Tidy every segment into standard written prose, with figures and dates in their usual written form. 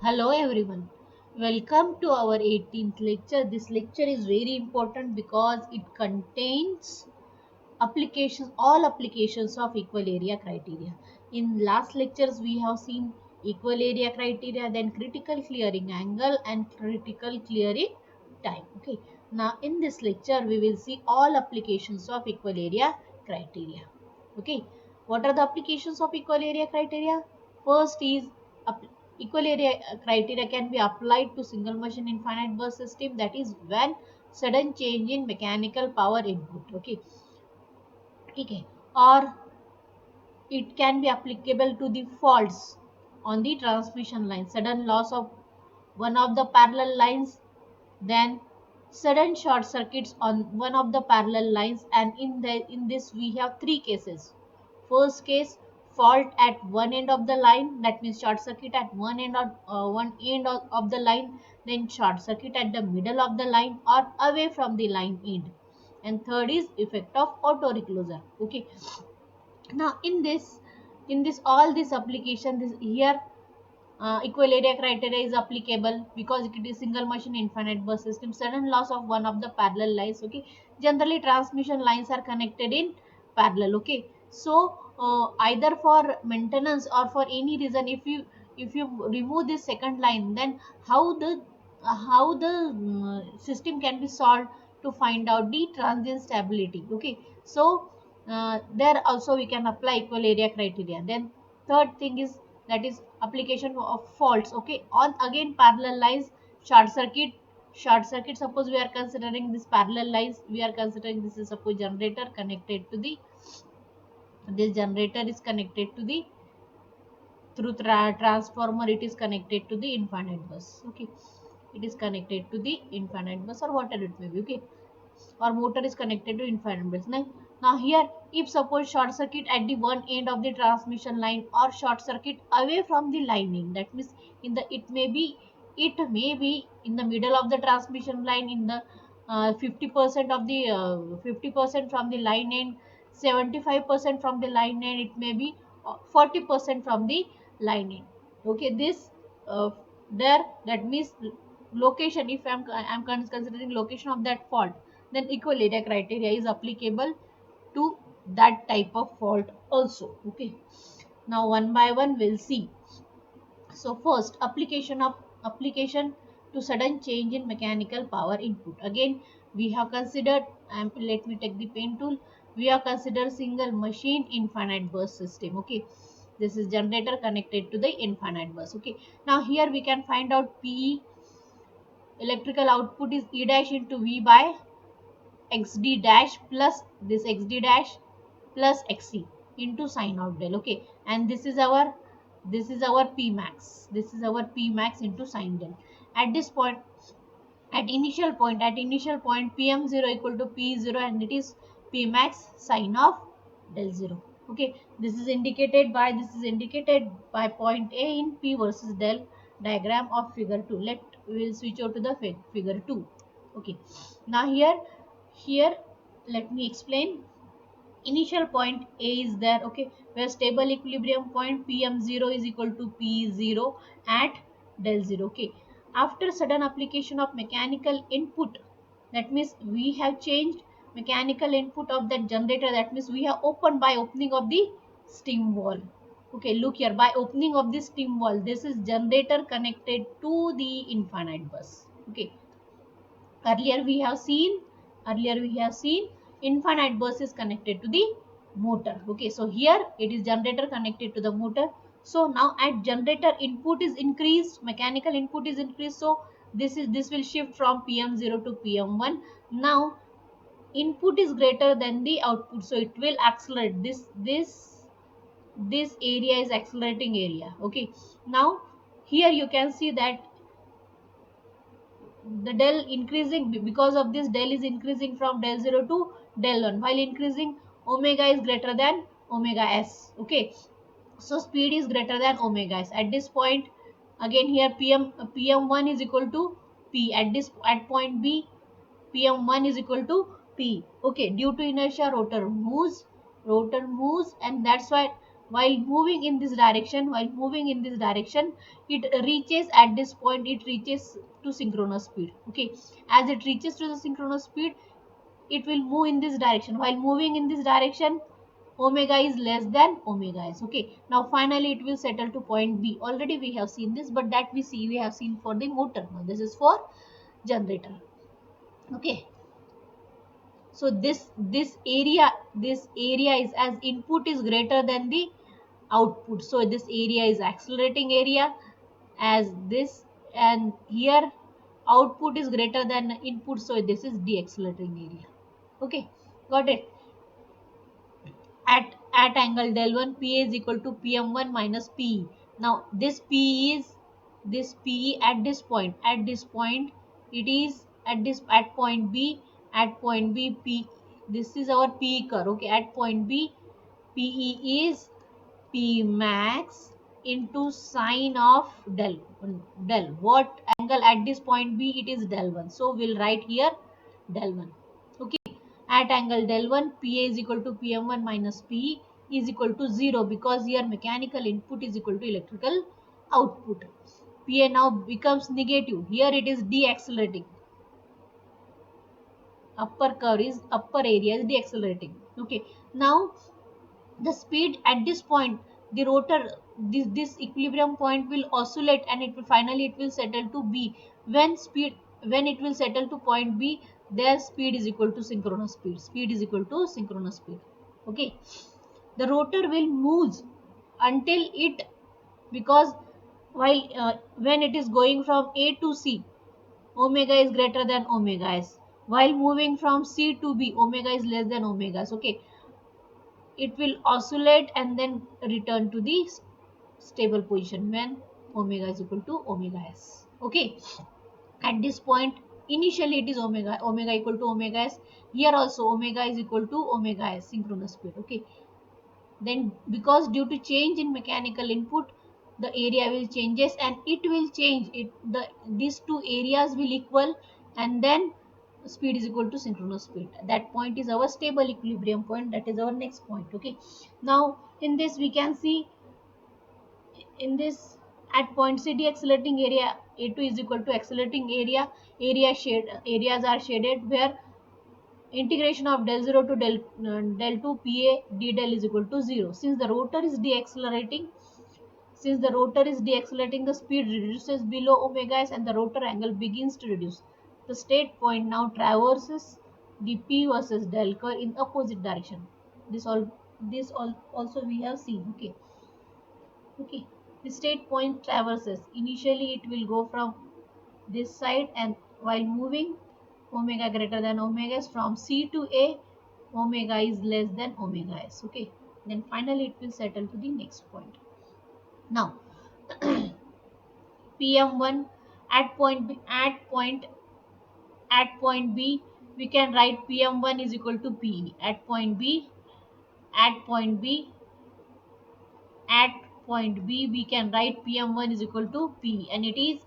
Hello everyone. Welcome to our 18th lecture. This lecture is very important because it contains all applications of equal area criteria. In last lectures we have seen equal area criteria, then critical clearing angle and critical clearing time. Okay. Now in this lecture we will see all applications of equal area criteria. Okay. What are the applications of equal area criteria? First is equal area criteria can be applied to single motion infinite burst system, that is when sudden change in mechanical power input. Okay. Okay. Or it can be applicable to the faults on the transmission line, sudden loss of one of the parallel lines, then sudden short circuits on one of the parallel lines. And in this we have three cases. First case, fault at one end of the line, that means short circuit at one end of the line, then short circuit at the middle of the line or away from the line end. And third is effect of auto recloser. Okay. Now in this all this application, this here equal area criteria is applicable because it is single machine infinite burst system, sudden loss of one of the parallel lines. Okay. Generally transmission lines are connected in parallel. Okay. So either for maintenance or for any reason, if you remove this second line, then how the system can be solved to find out the transient stability. Okay. So there also we can apply equal area criteria. Then third thing is, that is application of faults. Okay. On again parallel lines, short circuit. Suppose we are considering this parallel lines, we are considering this is suppose generator connected to the, this generator is connected to the through transformer, it is connected to the infinite bus. Okay. It is connected to the infinite bus or whatever it may be. Okay. Or motor is connected to infinite bus. Now here, if suppose short circuit at the one end of the transmission line or short circuit away from the lining, that means in the it may be in the middle of the transmission line, in the 50% of the 50% from the line end, 75% from the line end, it may be 40% from the line end. Okay. This uh, there, that means location, if I'm considering location of that fault, then equal area criteria is applicable to that type of fault also. Okay. Now one by one we'll see. So first, application to sudden change in mechanical power input. Again we have considered, let me take the pen tool. We have considered single machine infinite burst system. Okay. This is generator connected to the infinite bus. Okay. Now here we can find out PE, electrical output is E dash into V by XD dash plus this XD dash plus XC into sine of del. Okay. And this is our P max. This is our P max into sine del. At this point, at initial point PM0 equal to P0, and it is P max sine of del 0. Okay. This is indicated by point A in P versus del diagram of figure 2. We'll switch over to the figure 2. Okay. Now here let me explain. Initial point A is there. Okay. Where stable equilibrium point PM0 is equal to P0 at del 0. Okay. After sudden application of mechanical input, that means we have changed mechanical input of that generator, that means we have opened by opening of the steam valve. Okay. Look here, by opening of the steam valve, this is generator connected to the infinite bus. Okay. Earlier we have seen infinite bus is connected to the motor. Okay. So here it is generator connected to the motor. So now at generator, input is increased, mechanical input is increased, so this will shift from PM0 to PM1. Now input is greater than the output, so it will accelerate. This area is accelerating area. Okay. Now here you can see that the del increasing, because of this del is increasing from del 0 to del 1, while increasing omega is greater than omega s. Okay. So speed is greater than omega s. At this point, again here pm1 is equal to p. At point B, pm1 is equal to p. Okay. Due to inertia, rotor moves, and that's why while moving in this direction, it reaches at this point, it reaches to synchronous speed. Okay, as it reaches to the synchronous speed, it will move in this direction. While moving in this direction, omega is less than omega s. Okay, now finally it will settle to point B. Already we have seen this, but that we have seen for the motor. Now this is for generator. Okay, so this area is, as input is greater than the output, so this area is accelerating area as this, and here output is greater than input, so this is deaccelerating area. Okay, got it. At angle del 1, PA is equal to PM1 minus PE. Now this PE is, this PE at this point, it is at this, at point B, P, this is our PE curve. Okay, at point B, PE is P max into sine of del. What angle at this point B? It is del 1. So we'll write here del 1. Okay. At angle del 1, PA is equal to PM1 minus PE is equal to 0, because here mechanical input is equal to electrical output. PA now becomes negative. Here it is deaccelerating. Upper area is deaccelerating. Okay. Now the speed at this point, the rotor, this equilibrium point will oscillate, and it will finally it will settle to B. When it will settle to point B, their speed is equal to synchronous speed. Okay, the rotor will move until it, because while when it is going from A to C, omega is greater than omega s. While moving from C to B, omega is less than omega s. Okay, it will oscillate and then return to the stable position when omega is equal to omega s. Okay, at this point initially it is omega equal to omega s. Here also omega is equal to omega s, synchronous speed. Okay, then because due to change in mechanical input, the area will changes, and it will change it, these two areas will equal, and then speed is equal to synchronous speed. That point is our stable equilibrium point. That is our next point. Okay, now in this we can see, in this, at point C, accelerating area A2 is equal to accelerating areas are shaded, where integration of del 0 to del 2 PA d del is equal to 0. Since the rotor is deaccelerating, the speed reduces below omega s, and the rotor angle begins to reduce. The state point now traverses the P versus del curve in opposite direction. This all also we have seen. Okay, the state point traverses. Initially it will go from this side, and while moving, omega greater than omega s, from C to A, omega is less than omega s. Okay, then finally it will settle to the next point. Now PM1 at point B, at point B, we can write PM1 is equal to PE. At point B, at point B, at point B, we can write PM1 is equal to P, and it is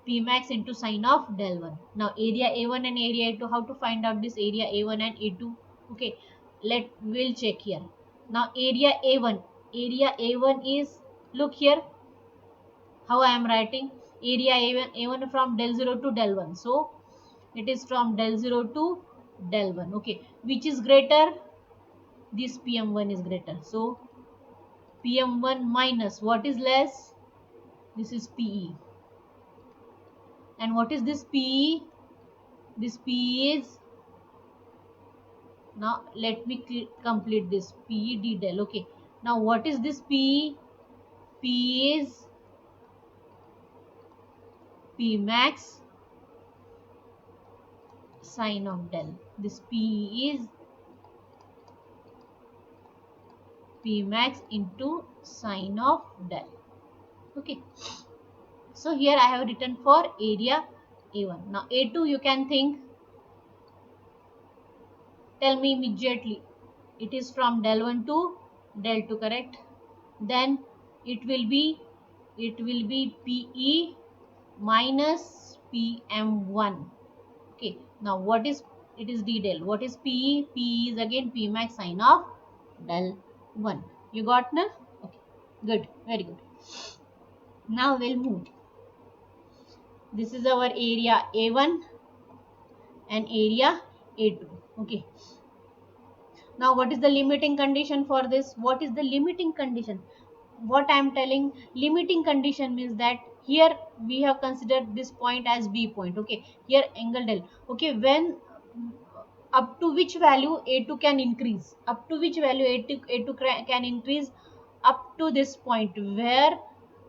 P max into sine of del 1. Now area A1 and area A2, how to find out this area A1 and A2? Okay, we'll check here. Now area A1 is, look here how I am writing area A1 from del 0 to del 1. So it is from del 0 to del 1. Okay, which is greater? This PM1 is greater. So PM1 minus what is less? This is PE. And what is this PE? This PE is, now let me complete this PE d del. Okay, now what is this PE? PE is P max sine of del. This PE is P max into sine of del. Okay, so here I have written for area A1. Now A2 you can think, tell me immediately. It is from del 1 to del 2, correct? Then it will be PE minus PM1. Okay, now what is, it is d del. What is PE? PE is again P max sine of del 1. You got now? Okay. Good, very good. Now we'll move. This is our area A1 and area A2. Okay. Now what is the limiting condition for this? What is the limiting condition? What I am telling, limiting condition means that here we have considered this point as B point. Okay. Here angle del. Okay. When up to which value A2 can increase? Up to which value A2 can increase? Up to this point where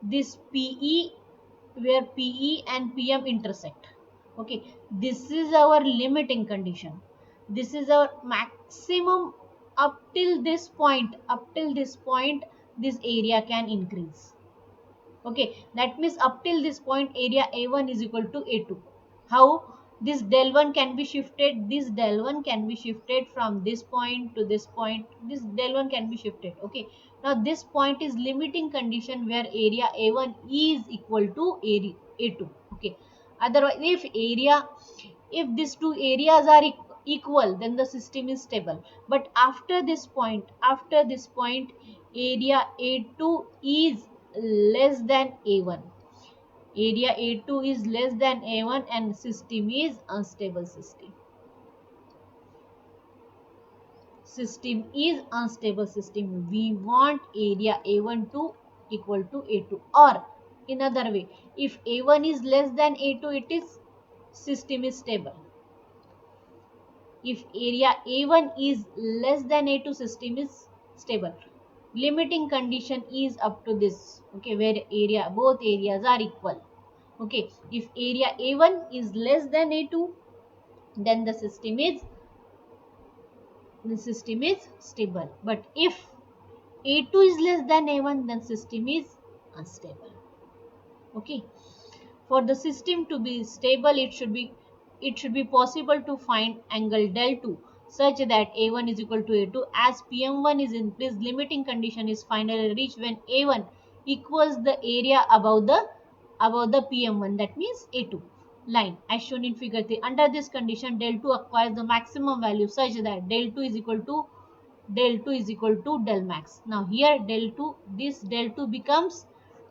this PE, where PE and PM intersect. Okay, this is our limiting condition. This is our maximum. Up till this point, up till this point, this area can increase. Okay, that means up till this point area A1 is equal to A2. How? This del 1 can be shifted, this del 1 can be shifted from this point to this point, this del 1 can be shifted. Okay, now this point is limiting condition where area A1 is equal to area A2. Okay, otherwise if these two areas are equal, then the system is stable. But after this point area A2 is less than A1. Area A2 is less than A1 and system is unstable system. System is unstable system. We want area A1 to equal to A2, or in other way, if A1 is less than A2, it is system is stable. If area A1 is less than A2, system is stable. Limiting condition is up to this. Okay, where both areas are equal. Okay, if area A1 is less than A2, then the system is stable. But if A2 is less than A1, then system is unstable. Okay, for the system to be stable, it should be possible to find angle del 2 such that A1 is equal to A2 as PM1 is increased. Limiting condition is finally reached when A1 equals the area above the PM1, that means A2 line as shown in figure 3. Under this condition, del 2 acquires the maximum value such that del 2 is equal to del max. Now here del 2 becomes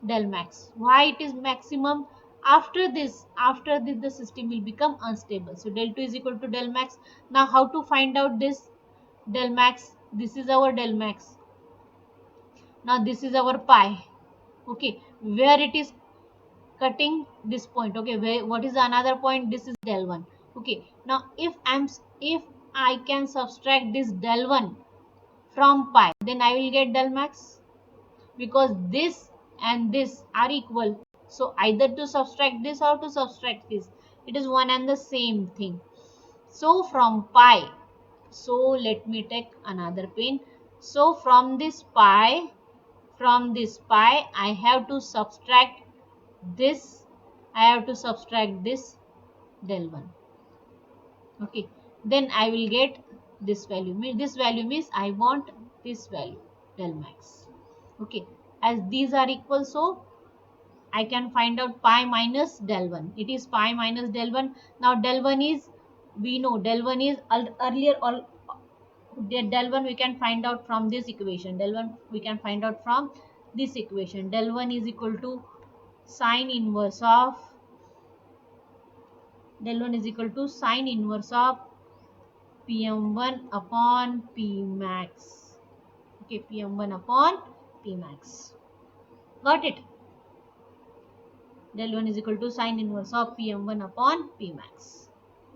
del max. Why it is maximum? After this the system will become unstable. So del 2 is equal to del max. Now how to find out this del max? This is our del max. Now this is our pi. Okay, where it is cutting this point. Okay, where what is another point? This is del 1. Okay, now if I can subtract this del 1 from pi, then I will get del max, because this and this are equal. So either to subtract this or to subtract this, it is one and the same thing. So from pi, so let me take another pen. So from this pi, I have to subtract this, del 1. Okay, then I will get this value. This value means I want this value, del max. Okay, as these are equal, so I can find out pi minus del 1. It is pi minus del 1. Now del 1 is, we know del 1 is earlier, all del 1 we can find out from this equation. Del 1 we can find out from this equation. Del 1 is equal to sine inverse of PM1 upon P max. Okay, PM1 upon P max. Got it? Del 1 is equal to sine inverse of PM1 upon P max.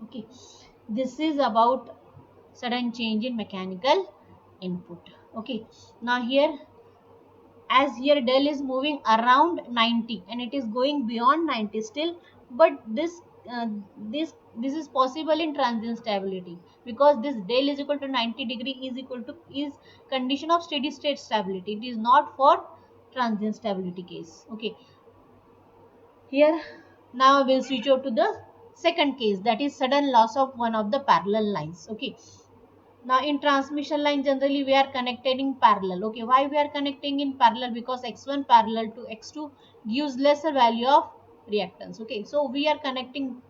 Okay, this is about sudden change in mechanical input. Okay, now here, as here del is moving around 90 and it is going beyond 90 still, but uh, this is possible in transient stability, because this del is equal to 90 degree is condition of steady state stability. It is not for transient stability case. Okay, here now we'll switch over to the second case, that is sudden loss of one of the parallel lines. Okay, now in transmission line generally we are connected in parallel. Okay, why we are connecting in parallel? Because x1 parallel to x2 gives lesser value of reactance. Okay, so we are connecting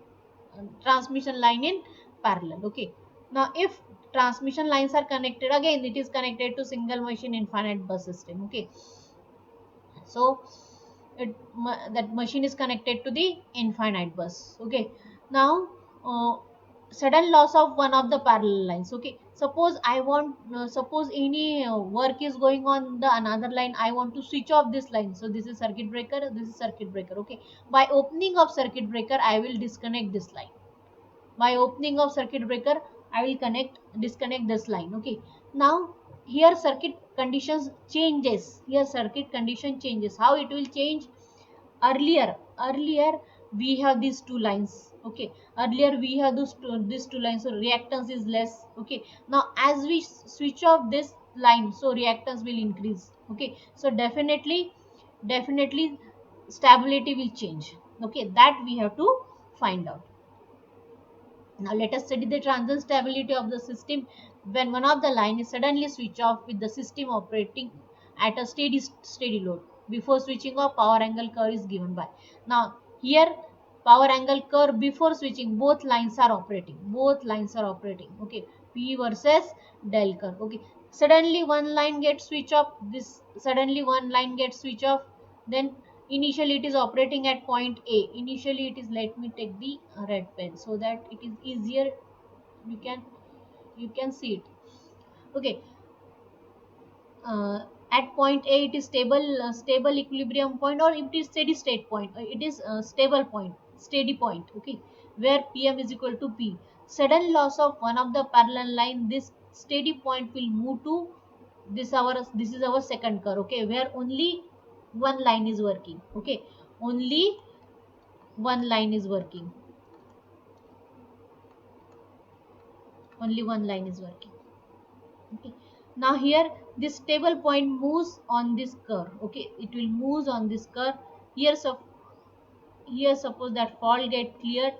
transmission line in parallel. Okay, now if transmission lines are connected, again it is connected to single machine infinite bus system. Okay, So that machine is connected to the infinite bus. Okay, now uh, sudden loss of one of the parallel lines. Okay, suppose I want suppose any work is going on the another line, I want to switch off this line. So this is circuit breaker, this is circuit breaker. Okay, by opening of circuit breaker I will disconnect this line. By opening of circuit breaker I will disconnect this line. Okay, now here circuit conditions changes. Here circuit condition changes. How it will change? Earlier we have these two lines. Okay, earlier we have these two lines, so reactance is less. Okay, now as we switch off this line, so reactance will increase. Okay, so definitely stability will change. Okay, that we have to find out. Now let us study the transient stability of the system when one of the line is suddenly switched off with the system operating at a steady load. Before switching off, power angle curve is given by. Now here power angle curve before switching, both lines are operating. Both lines are operating. Okay, P versus del curve. Okay, suddenly one line gets switched off. This suddenly one line gets switched off. Then initially it is operating at point A. Initially it is, let me take the red pen so that it is easier. You can see it. Okay, uh, at point A it is stable equilibrium point, or it is steady state point. It is stable point, steady point. Okay, where Pm is equal to P. Sudden loss of one of the parallel line, this steady point will move to this is our second curve. Okay, where only one line is working. Okay, only one line is working. Only one line is working. Okay, now here this stable point moves on this curve. Okay, it will move on this curve. Here, so here suppose that fault get cleared,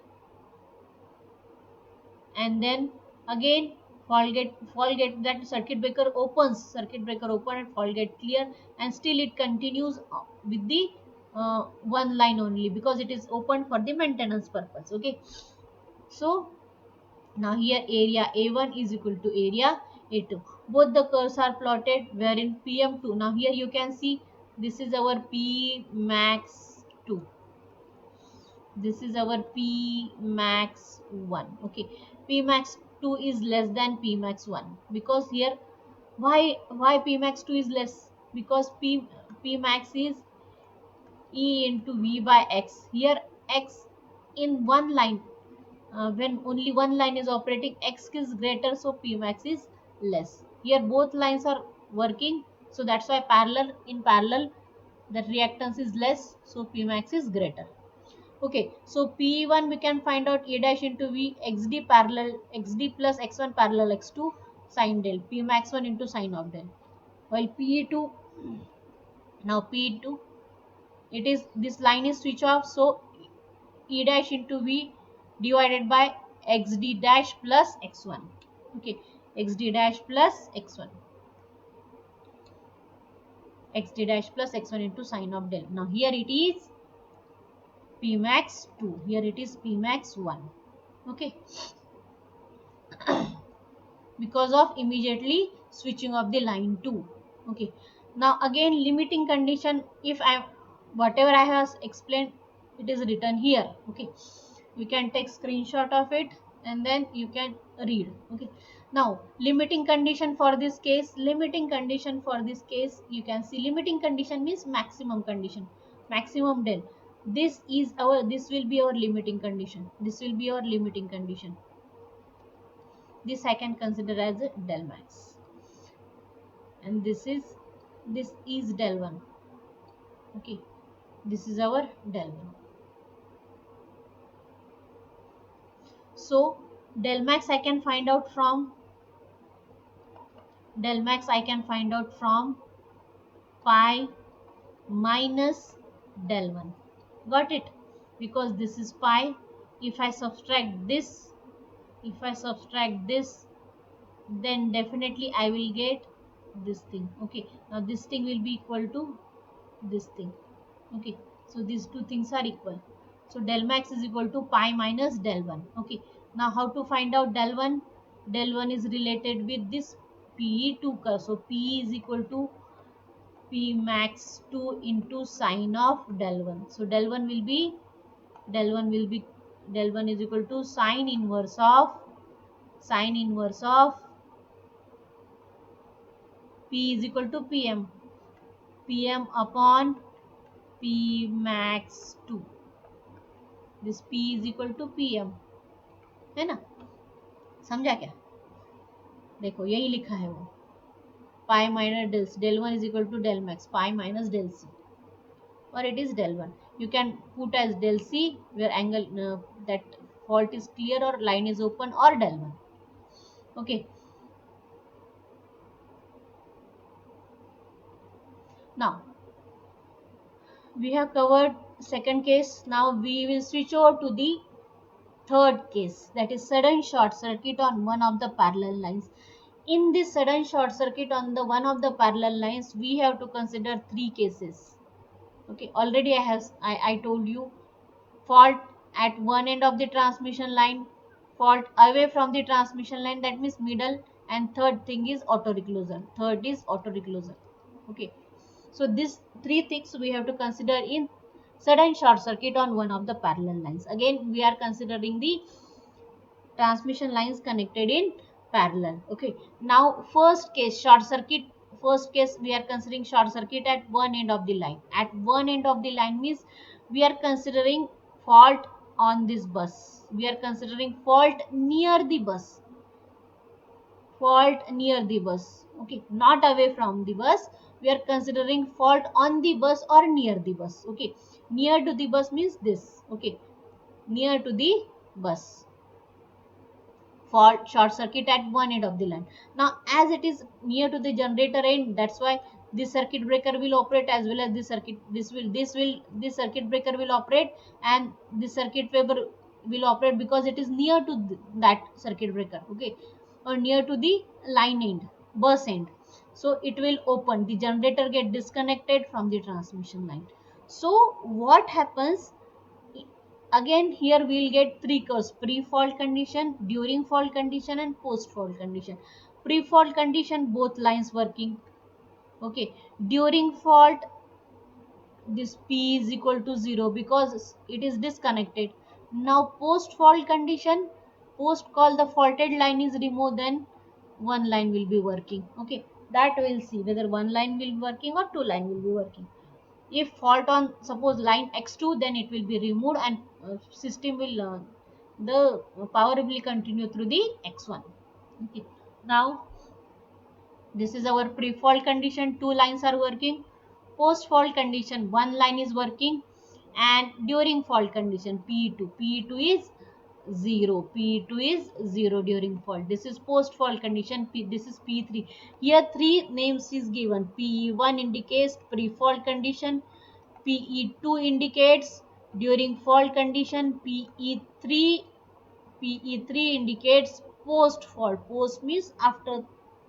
and then again fault get that circuit breaker open and fault get clear, and still it continues with the one line only, because it is open for the maintenance purpose. Okay, so now here area A1 is equal to area A2. Both the curves are plotted wherein PM2. Now here you can see this is our P max 2. This is our P max 1. Okay. P max 2 is less than P max 1, because here why P max 2 is less? Because P max is E into V by X. Here X in one line, when only one line is operating, X is greater, so P max is less. Here both lines are working, so that's why in parallel the reactance is less, so P max is greater. Okay, so P1 we can find out A dash into V, XD parallel XD plus X1 parallel X2 sine del, P max 1 into sine of del. While P2, now P2, it is this line is switch off, so E dash into V divided by XD dash plus X1. Okay, XD dash plus X1. XD dash plus X1 into sine of del. Now here it is P max 2. Here it is P max 1. Okay, because of immediately switching of the line 2. Okay, now again limiting condition, if I whatever I have explained, it is written here. Okay, you can take screenshot of it and then you can read. Okay, now limiting condition for this case, you can see limiting condition means maximum condition, maximum del. This will be our limiting condition. This will be our limiting condition. This I can consider as a del max, and this is del 1. Okay, this is our del 1. So del max I can find out from pi minus del 1. Got it? Because this is pi. If I subtract this, then definitely I will get this thing. Okay, now this thing will be equal to this thing. Okay, so these two things are equal. So del max is equal to pi minus del 1. Okay, now how to find out del 1? Del 1 is related with this PE2 curve. So PE is equal to P max 2 into sine of del 1. So del 1 will be del 1 is equal to sine inverse of P is equal to Pm upon P max 2. This P is equal to Pm, है ना? समझा क्या? देखो यही लिखा है वो, pi minus del 1 is equal to del max pi minus del c, or it is del 1. You can put as del c where angle that fault is clear or line is open, or del 1. Okay, now we have covered second case. Now we will switch over to the third case, that is sudden short circuit on one of the parallel lines. In this sudden short circuit on the one of the parallel lines, we have to consider three cases. Okay, already I told you, fault at one end of the transmission line, fault away from the transmission line, that means middle, and third thing is auto reclosal. Okay, so these three things we have to consider in sudden short circuit on one of the parallel lines. Again, we are considering the transmission lines connected in parallel. Okay, now first case we are considering short circuit at one end of the line. At one end of the line means we are considering fault on this bus, we are considering fault near the bus, okay, not away from the bus. We are considering fault on the bus or near the bus. Okay, near to the bus means this. Okay, near to the bus, fault short circuit at one end of the line. Now as it is near to the generator end, that's why this circuit breaker will operate, as well as this circuit breaker will operate, and this circuit breaker will operate because it is near to that circuit breaker. Okay, or near to the line end, bus end. So it will open, the generator get disconnected from the transmission line. So what happens, again here we'll get three curves: pre-fault condition, during fault condition, and post-fault condition. Pre-fault condition, both lines working. Okay, during fault, this P is equal to 0 because it is disconnected. Now post-fault condition, post call the faulted line is removed, then one line will be working. Okay, that we'll see whether one line will be working or two line will be working. If fault on suppose line x2, then it will be removed, and system will the power will continue through the x1. Okay, now this is our pre-fault condition, two lines are working. Post fault condition, one line is working. And during fault condition, P2 is 0, P2 is 0 during fault. This is post fault condition, this is P3. Here three names is given. Pe1 indicates pre fault condition, Pe2 indicates during fault condition, Pe3 indicates post fault. Post means after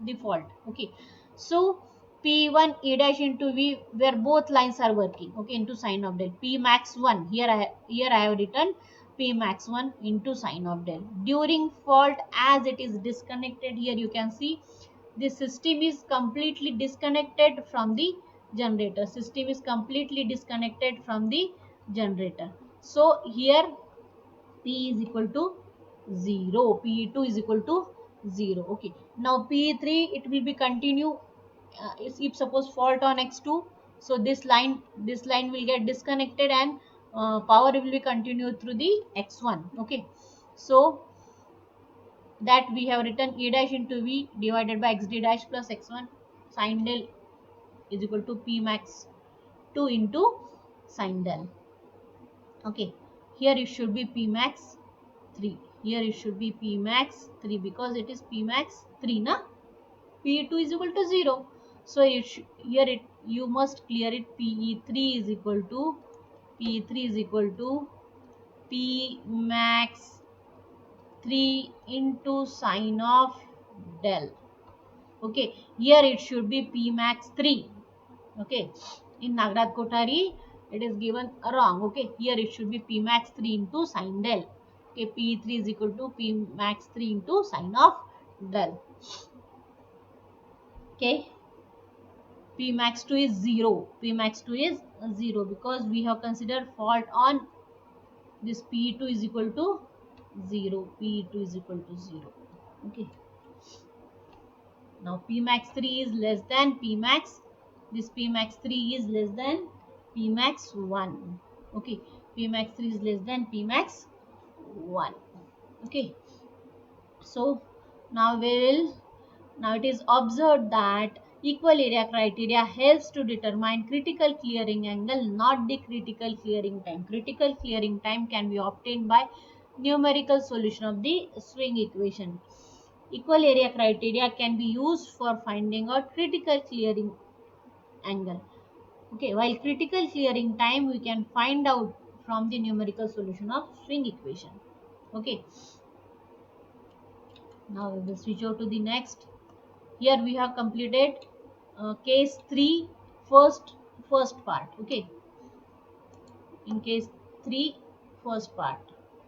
the fault. Okay, so P1 E dash into V, where both lines are working. Okay, into sine of del. P max 1, here I have written P max 1 into sine of del. During fault, as it is disconnected, here you can see the system is completely disconnected from the generator. System is completely disconnected from the generator. So here P is equal to 0, P2 is equal to 0. Okay, now P3 it will be continue. If suppose fault on x2, so this line will get disconnected, and power will be continued through the x1. Okay, so that we have written E dash into V divided by xd dash plus x1 sine del is equal to P max 2 into sine del. Okay, here it should be P max 3. Here it should be P max 3 because it is P max 3 na. P2 is equal to 0. So here you must clear it. Pe3 is equal to P max 3 into sine of del. Okay, here it should be P max 3. Okay, in Nagraj Kothari it is given wrong. Okay, here it should be P max 3 into sine del. Okay, P3 is equal to P max 3 into sine of del. Okay, P max 2 is 0. P max 2 is 0 because we have considered fault on this P2 is equal to 0. P2 is equal to 0. Okay. Now P max 3 is less than P max. This P max 3 is less than P max 1. Okay. P max 3 is less than P max 1. Okay. So now we will now it is observed that equal area criteria helps to determine critical clearing angle, not the critical clearing time. Critical clearing time can be obtained by numerical solution of the swing equation. Equal area criteria can be used for finding out critical clearing angle. Okay, while critical clearing time we can find out from the numerical solution of swing equation. Okay, now we will switch over to the next. Here we have completed case 3 first part. Okay, in case 3 first part,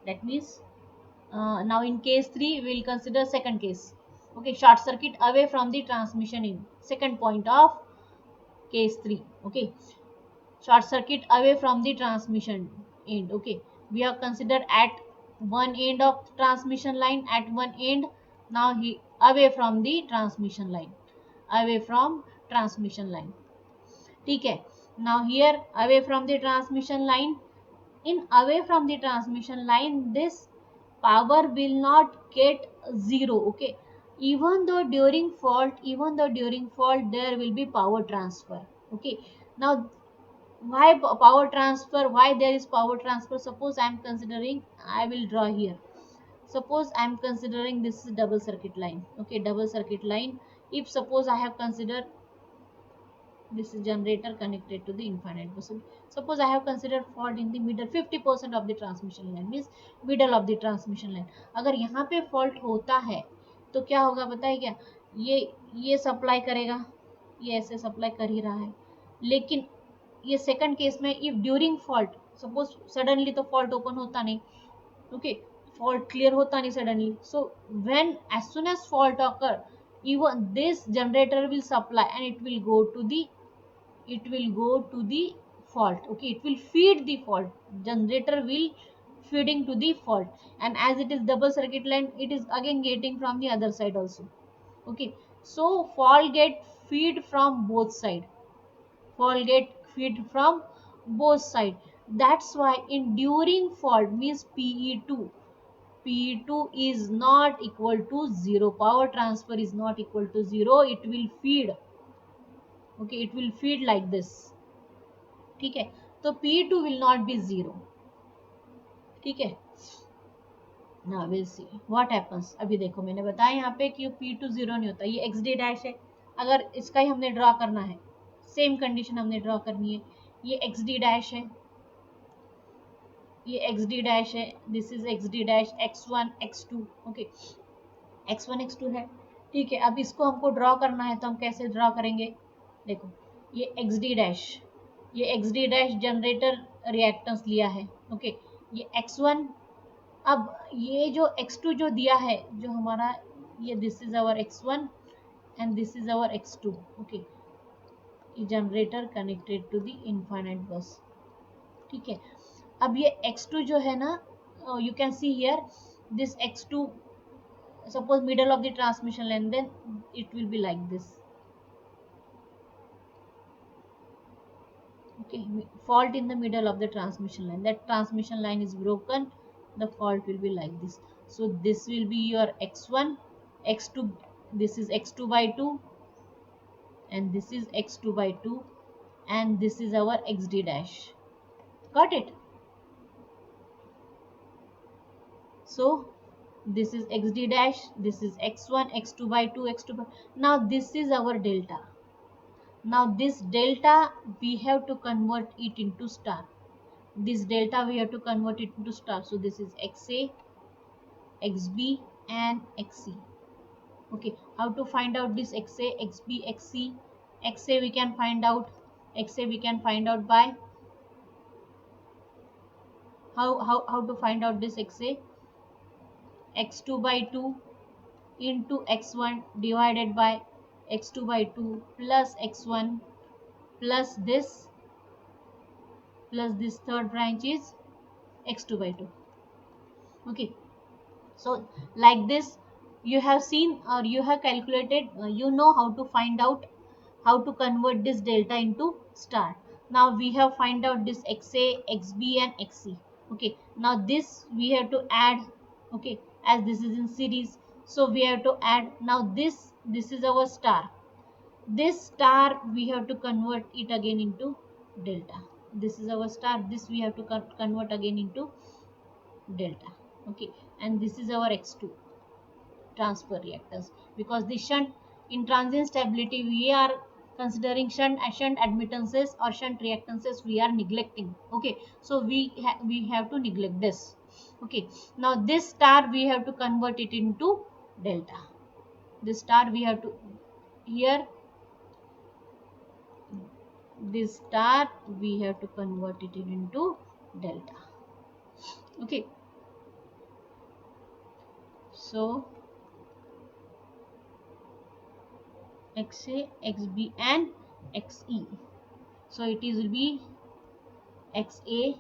that means now in case 3 we will consider second case. Okay, short circuit away from the transmission in second point of case 3. Okay, short circuit away from the transmission end. Okay, we have considered at one end of transmission line, at one end. Now he away from the transmission line, away from transmission line. ठीक है. Now here away from the transmission line, in away from the transmission line, this power will not get zero. Okay, even though during fault there will be power transfer. Okay, now why power transfer, why there is power transfer? Suppose I am considering, I will draw here. Suppose I am considering this is double circuit line. Okay, double circuit line. If suppose I have considered this is generator connected to the infinite bus. Suppose I have considered fault in the middle 50% of the transmission line, means middle of the transmission line. अगर यहाँ पे fault होता है तो क्या होगा पता है क्या? ये सप्लाई करेगा, ये ऐसे सप्लाई कर ही रहा है, लेकिन ये सेकंड केस में if during fault, suppose suddenly तो फॉल्ट ओपन होता नहीं. ओके, फॉल्ट क्लियर होता नहीं suddenly. So when as soon as fault occur, even this generator will supply and it will go to the fault. Okay, it will feed the fault, generator will feeding to the fault, and as it is double circuit line, it is again getting from the other side also. Okay, so fault get feed from both side, fault get feed from both side. That's why in during fault means Pe2 is not equal to 0, power transfer is not equal to 0, it will feed. Okay, it will feed like this. ठीक है, तो P2 will not be 0. ठीक है, now we'll see what happens. अभी देखो मैंने बताया यहाँ पे कि P2 0 नहीं होता. ये XD डैश है, अगर इसका ही हमने ड्रॉ करना है, सेम कंडीशन हमने ड्रॉ करनी है. ये XD डैश है, ये XD डैश है, this is XD dash X1 X2. Okay, X1 X2 है. ठीक है, अब इसको हमको ड्रॉ करना है तो हम कैसे ड्रॉ करेंगे? देखो ये XD डैश, ये XD डैश जनरेटर रिएक्टेंस लिया है. ओके, ये X1, अब ये जो X2 जो दिया है, जो हमारा ये this is our X1 and this is our X2. Okay, ये generator connected to the infinite bus. ठीक है, अब ये X2 जो है ना, you can see here this X2, suppose middle of the transmission line, then it will be like this. Okay, fault in the middle of the transmission line, that transmission line is broken, the fault will be like this. So this will be your X1 X2, this is X2 by 2 and this is X2 by 2 and this is our XD dash. Got it? So this is XD dash, this is X1 X2 by 2 X2 by, now this is our delta. Now this delta we have to convert it into star. This delta we have to convert it into star. So this is XA, XB and XC. Okay, how to find out this XA, XB, XC? XA we can find out, XA we can find out by how to find out this XA? X2 by 2 into X1 divided by X2 by 2 plus X1 plus this third branch is x2 by 2. Okay, so like this you have seen or you have calculated, you know how to find out how to convert this delta into star. Now we have find out this xa, xb and xc. Okay, now this we have to add. Okay, as this is in series, so we have to add. Now this is our star. This star we have to convert it again into delta. This is our star, this we have to convert again into delta. Okay, and this is our x2 transfer reactance, because the shunt in transient stability we are considering shunt admittances or shunt reactances we are neglecting. Okay, so we have to neglect this. Okay, now this star we have to convert it into delta. This star we have to here, this star we have to convert it into delta. Okay, so xa, xb and xe. So it is will be xa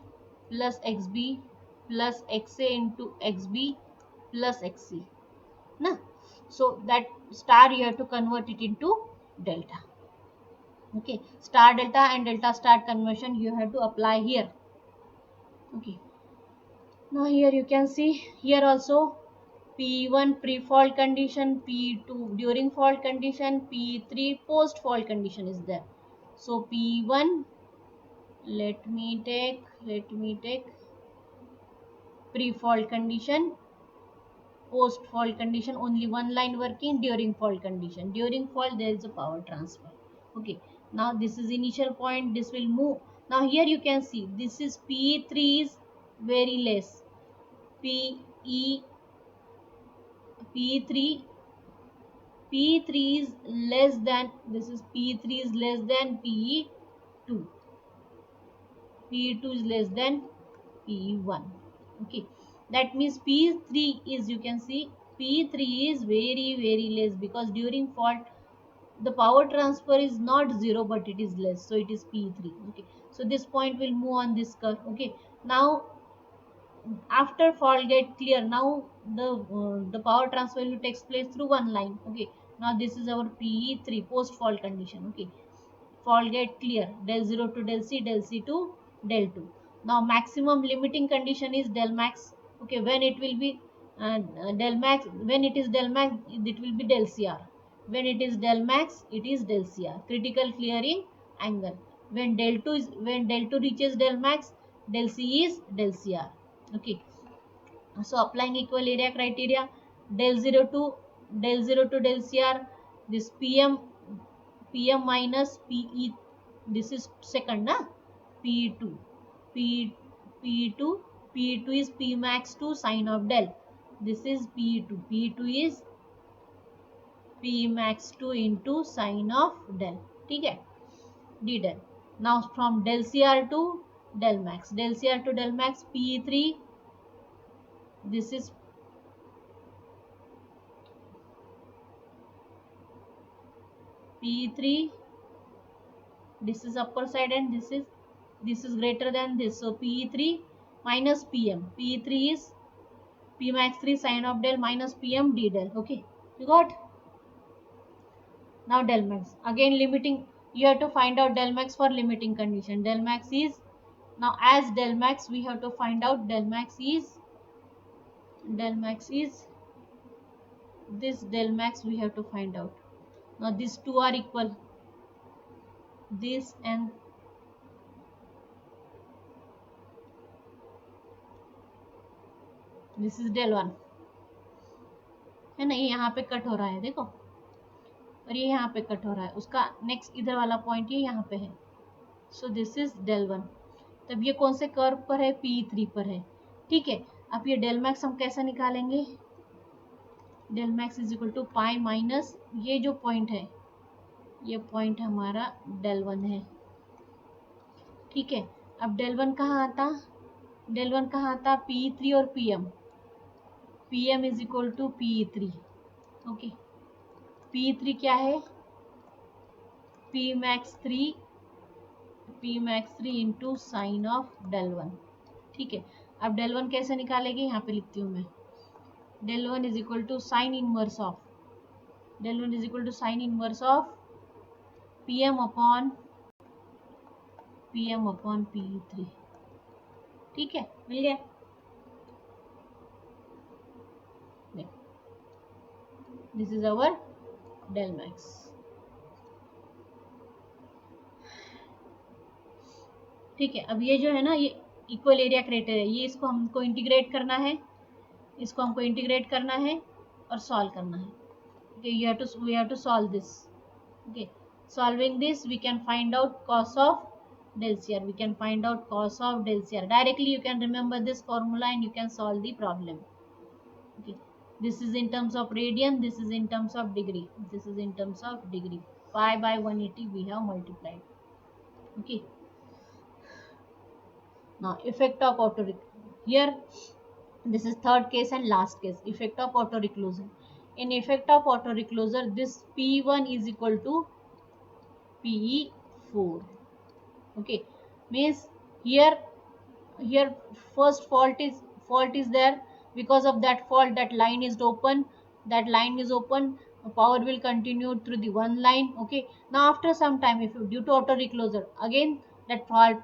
plus xb plus xa into xb plus xc. Na? So that star you have to convert it into delta. Okay, star delta and delta star conversion you have to apply here. Okay, now here you can see here also P1 pre-fault condition, P2 during fault condition, P3 post-fault condition is there. So P1, let me take pre-fault condition, post-fault condition, only one line working. During fault condition, during fault there is a power transfer. Okay, now this is initial point, this will move. Now here you can see this is P3 is very less, PE P3 P3 is less than, this is P3 is less than P2. P2 is less than P1. Okay, that means P3 is, you can see P3 is very less, because during fault the power transfer is not 0 but it is less, so it is P3. Okay, so this point will move on this curve. Okay, now after fault get clear, now the power transfer will takes place through one line. Okay, now this is our PE3 post fault condition. Okay, fault get clear, del 0 to del c to del 2. Now maximum limiting condition is del max. Okay, when it will be del max, when it is del max it will be del cr, when it is del max it is del cr, critical clearing angle. When del 2 reaches del max, del c is del cr. Okay, so applying equal area criteria, del 0 to del cr, this pm minus pe, this is second na, p2 p p2 p2 is p max to sine of del, this is p2 is p max 2 into sine of del. ठीक है, d del. Now from del cr to del max p3, this is P3, this is upper side and this is greater than this, so P3 minus PM, P3 is P max 3 sine of del minus PM d del. Okay, you got. Now del max, again limiting, you have to find out del max for limiting condition. Del max is, now as del max we have to find out del max is this, del max we have to find out. Now these two are equal, this and this is del one है ना, ये यहाँ पे cut हो रहा है देखो, और ये यहाँ पे कट हो रहा है, उसका नेक्स्ट इधर वाला पॉइंट ये यहाँ पे है, so this is del one. तब ये कौन से कर्व पर है, P3 पर है. ठीक है, अब ये डेल मैक्स हम कैसे निकालेंगे, del max is equal to pi minus ये जो पॉइंट है, ये पॉइंट हमारा डेल वन है. ठीक है, अब डेल वन कहाँ आता, डेल वन कहाँ आता, P3 और PM is equal to P3. Okay, P3 क्या है, P max 3 P max 3 into sine of del one. ठीक है, अब डेल वन कैसे निकालेंगे, यहाँ पे लिखती हूँ मैं, del one is equal to sine inverse of, del one is equal to sine inverse of P M upon P three. ठीक है, मिल गया। This is our del max. ठीक है, अब ये जो है ना, ये इक्वल एरिया क्राइटेरिया, ये इसको हमको इंटीग्रेट करना है, इसको हमको इंटीग्रेट करना है और सॉल्व करना है। Okay, we have to solve this. Okay, solving this we can find out cos of del CR, we can find out cos of del CR directly. You can remember this formula and you can solve the problem. Okay, this is in terms of radian, this is in terms of degree, this is in terms of degree. Pi by 180 we have multiplied. Okay, now effect of auto here, this is third case and last case, effect of auto reclusion. In effect of auto reclosure, this P1 is equal to Pe4. Okay, means here first fault is there, because of that fault that line is open, power will continue through the one line. Okay, now after some time, if due to auto reclosure, again that fault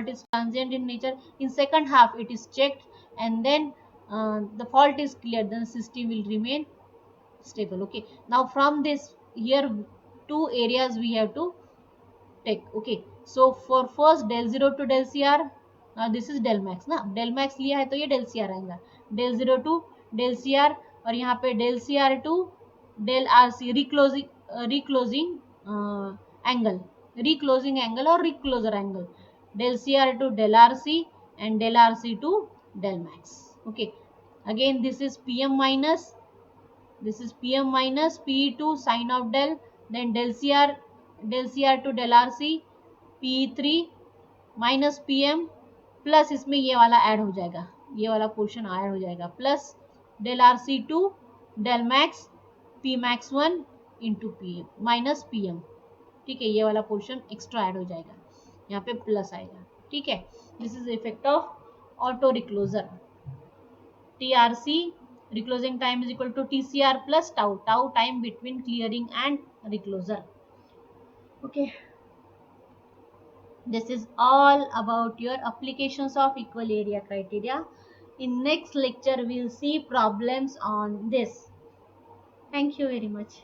is transient in nature, in second half it is checked, and then the fault is cleared, then system will remain stable. Okay, now from this, here two areas we have to take. Okay, so for first del 0 to del CR, this is del max ना, del max लिया है तो ये del CR आएगा, del 0 to del CR, और यहाँ पे del CR to del RC, reclosing angle, reclosing angle और recloser angle, del CR to del RC and del RC to del max. Okay, again this is PM minus, this is PM minus P2 sine of del, then del CR to del RC P3 minus PM, plus इसमें ये वाला add हो जाएगा, ये वाला portion add हो जाएगा, plus del RC2 del max P max 1 into PM minus PM। ठीक है, ये वाला पोर्शन एक्स्ट्रा ऐड हो जाएगा, यहाँ पे प्लस आएगा। ठीक है, this is effect of auto recloser. TRC, reclosing time is equal to TCR plus tau time between clearing and recloser. Okay, this is all about your applications of equal area criteria. In next lecture we will see problems on this. Thank you very much.